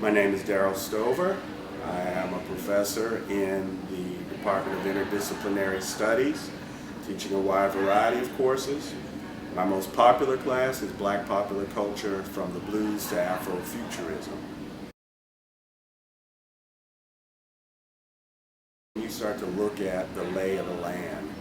My name is Darrell Stover. I am a professor in the Department of Interdisciplinary Studies, teaching a wide variety of courses. My most popular class is Black Popular Culture from the Blues to Afrofuturism. When you start to look at the lay of the land,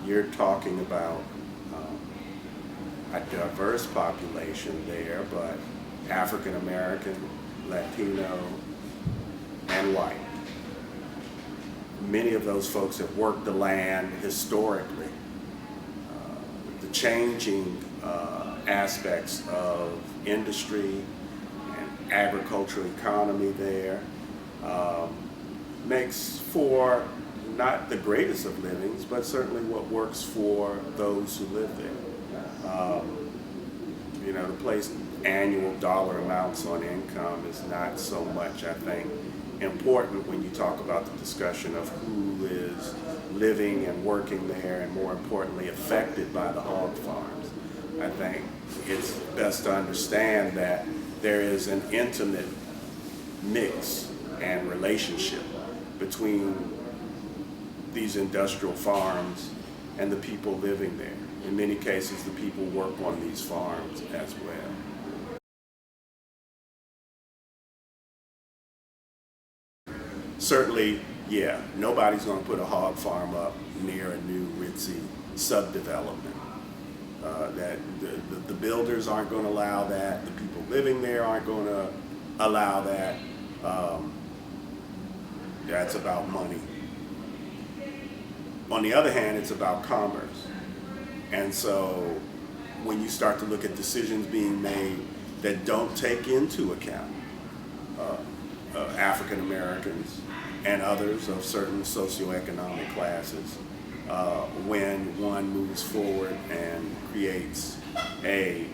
you're talking about a diverse population there, but African American, Latino, and white. Many of those folks have worked the land historically. The changing aspects of industry and agricultural economy there makes for not the greatest of livings, but certainly what works for those who live there. To place annual dollar amounts on income is not so much, I think, important when you talk about the discussion of who is living and working there, and more importantly, affected by the hog farms. I think it's best to understand that there is an intimate mix and relationship between these industrial farms and the people living there. In many cases, the people work on these farms as well. Certainly, yeah, nobody's going to put a hog farm up near a new ritzy subdevelopment. The builders aren't going to allow that. The people living there aren't going to allow that. That's about money. On the other hand, it's about commerce. And so when you start to look at decisions being made that don't take into account African Americans and others of certain socioeconomic classes, when one moves forward and creates a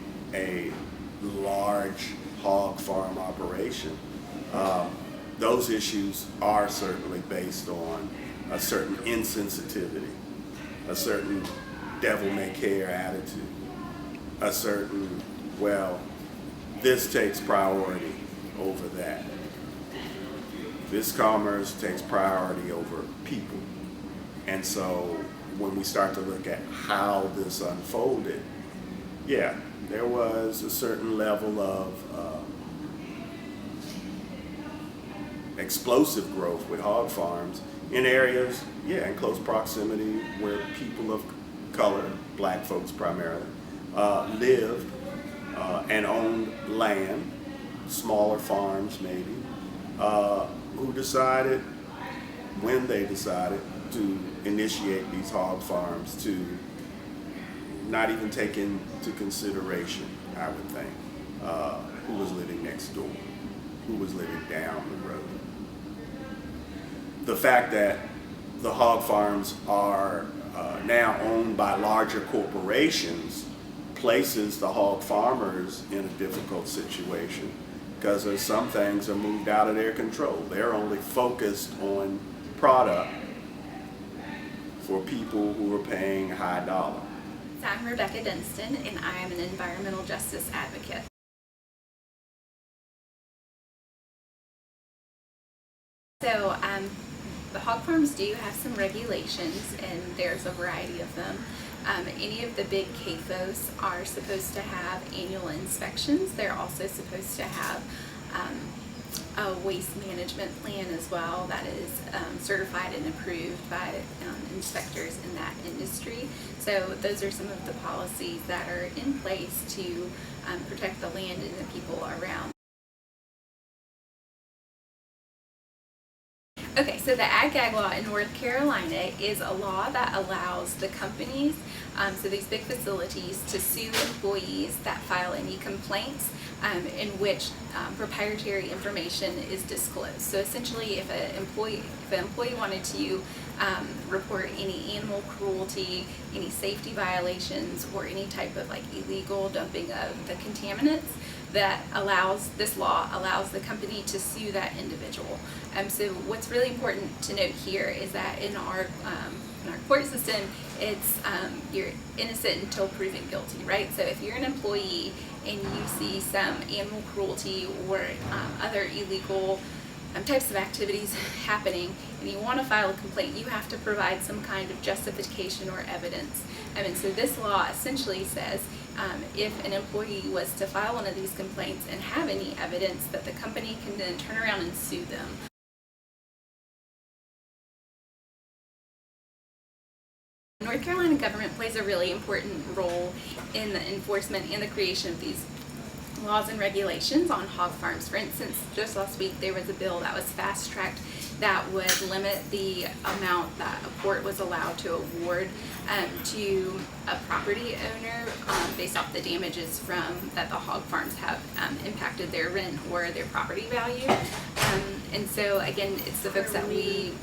large hog farm operation, those issues are certainly based on a certain insensitivity, a certain devil-may-care attitude, a certain, well, this takes priority over that. This commerce takes priority over people. And so when we start to look at how this unfolded, yeah, there was a certain level of explosive growth with hog farms in areas, in close proximity where people of color, black folks primarily, lived and owned land, smaller farms maybe, who decided, when they decided to initiate these hog farms, to not even take into consideration, I would think, who was living next door, who was living down the road. The fact that the hog farms are now owned by larger corporations places the hog farmers in a difficult situation, because some things are moved out of their control. They're only focused on product for people who are paying high dollar. I'm Rebecca Dunston, and I am an environmental justice advocate. So the hog farms do have some regulations, and there's a variety of them. Any of the big CAFOs are supposed to have annual inspections. They're also supposed to have a waste management plan as well that is certified and approved by inspectors in that industry. So those are some of the policies that are in place to protect the land and the people around. Okay, so the Ag-Gag law in North Carolina is a law that allows the companies, so these big facilities, to sue employees that file any complaints in which proprietary information is disclosed. So essentially, if an employee wanted to report any animal cruelty, any safety violations, or any type of illegal dumping of the contaminants, this law allows the company to sue that individual. So what's really important to note here is that in our court system, it's you're innocent until proven guilty, right? So if you're an employee and you see some animal cruelty or other illegal types of activities happening and you want to file a complaint, you have to provide some kind of justification or evidence. And so this law essentially says if an employee was to file one of these complaints and have any evidence, that the company can then turn around and sue them. North Carolina government plays a really important role in the enforcement and the creation of these laws and regulations on hog farms. For instance, just last week there was a bill that was fast-tracked that would limit the amount that a court was allowed to award to a property owner based off the damages from that the hog farms have impacted their rent or their property value. And so again, it's the folks that we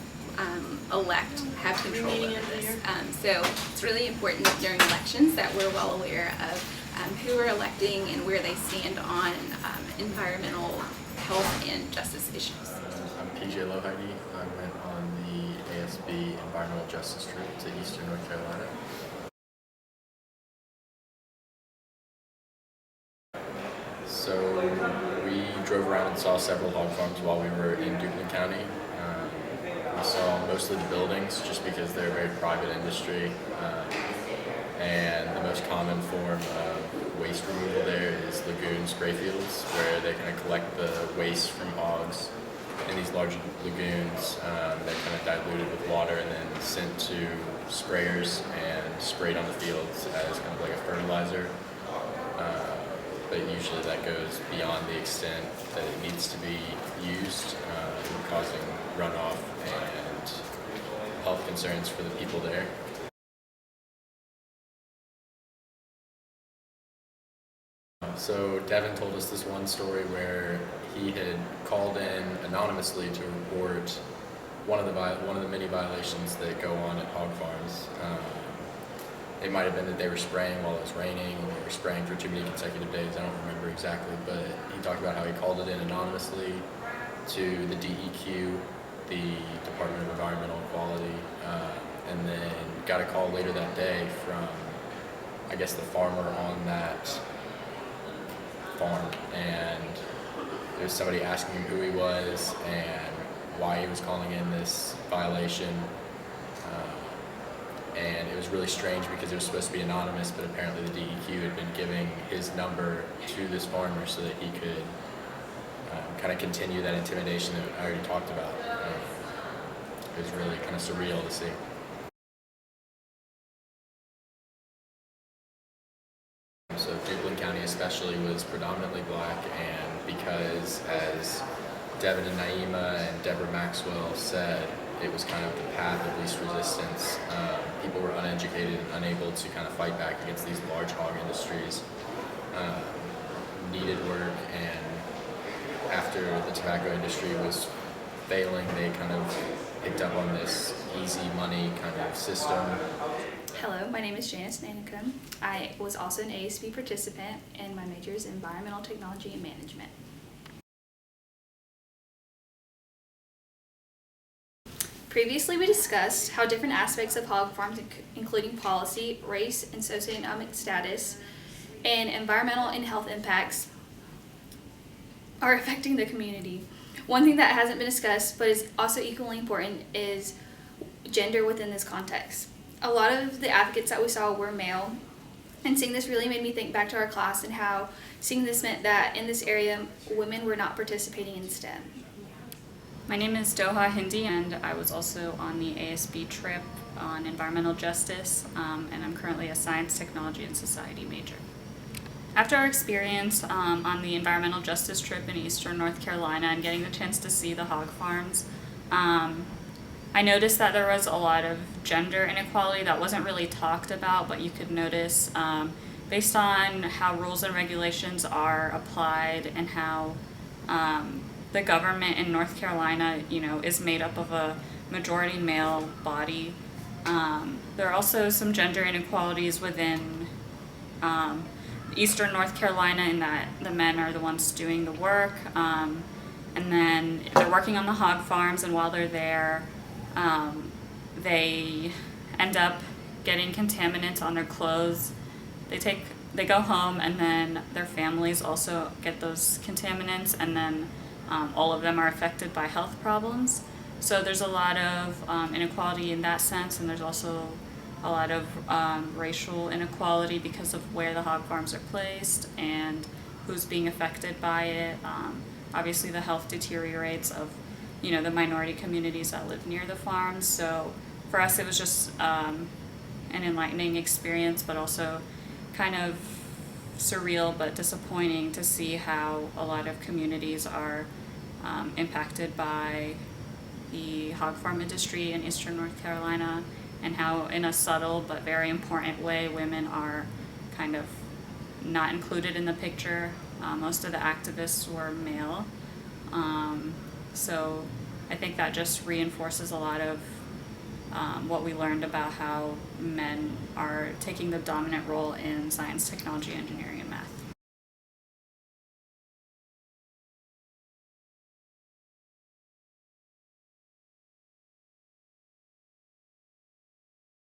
elect have control over this. So it's really important during elections that we're well aware of who we're electing and where they stand on environmental, health, and justice issues. I'm PJ Lohide. I went on the ASB Environmental Justice trip to Eastern North Carolina. So we drove around and saw several hog farms while we were in Duplin County. We saw mostly the buildings just because they're a very private industry. And the most common form of waste removal there is lagoon spray fields, where they kind of collect the waste from hogs in these large lagoons. They're kind of diluted with water and then sent to sprayers and sprayed on the fields as kind of like a fertilizer. But usually that goes beyond the extent that it needs to be used, causing runoff and health concerns for the people there. So Devin told us this one story where he had called in anonymously to report one of the many violations that go on at hog farms. It might have been that they were spraying while it was raining, or they were spraying for too many consecutive days. I don't remember exactly, but he talked about how he called it in anonymously to the DEQ, the Department of Environmental Quality, and then got a call later that day from, I guess, the farmer on that farm, and it was somebody asking him who he was and why he was calling in this violation. And it was really strange because it was supposed to be anonymous, but apparently the DEQ had been giving his number to this farmer so that he could kind of continue that intimidation that I already talked about. It was really kind of surreal to see. So Duplin County especially was predominantly black, and because, as Devin and Naima and Deborah Maxwell said, it was kind of the path of least resistance. People were uneducated and unable to kind of fight back against these large hog industries, needed work, and after the tobacco industry was failing, they kind of picked up on this easy money kind of system. Hello, my name is Jayna Sananikone. I was also an ASB participant, and my major is Environmental Technology and Management. Previously, we discussed how different aspects of hog farms, including policy, race, and socioeconomic status, and environmental and health impacts, are affecting the community. One thing that hasn't been discussed, but is also equally important, is gender within this context. A lot of the advocates that we saw were male, and seeing this really made me think back to our class and how seeing this meant that in this area, women were not participating in STEM. My name is Doha Hindi, and I was also on the ASB trip on environmental justice, and I'm currently a science, technology, and society major. After our experience on the environmental justice trip in Eastern North Carolina and getting the chance to see the hog farms, I noticed that there was a lot of gender inequality that wasn't really talked about, but you could notice based on how rules and regulations are applied and how the government in North Carolina, is made up of a majority male body. There are also some gender inequalities within Eastern North Carolina in that the men are the ones doing the work, and then they're working on the hog farms, and while they're there, they end up getting contaminants on their clothes. They go home, and then their families also get those contaminants, and then all of them are affected by health problems. So there's a lot of inequality in that sense, and there's also a lot of racial inequality because of where the hog farms are placed and who's being affected by it. Obviously, the health deteriorates of the minority communities that live near the farms. So for us, it was just an enlightening experience, but also kind of surreal but disappointing to see how a lot of communities are impacted by the hog farm industry in eastern North Carolina, and how in a subtle but very important way women are kind of not included in the picture. Most of the activists were male. So I think that just reinforces a lot of what we learned about how men are taking the dominant role in science, technology, engineering, and math.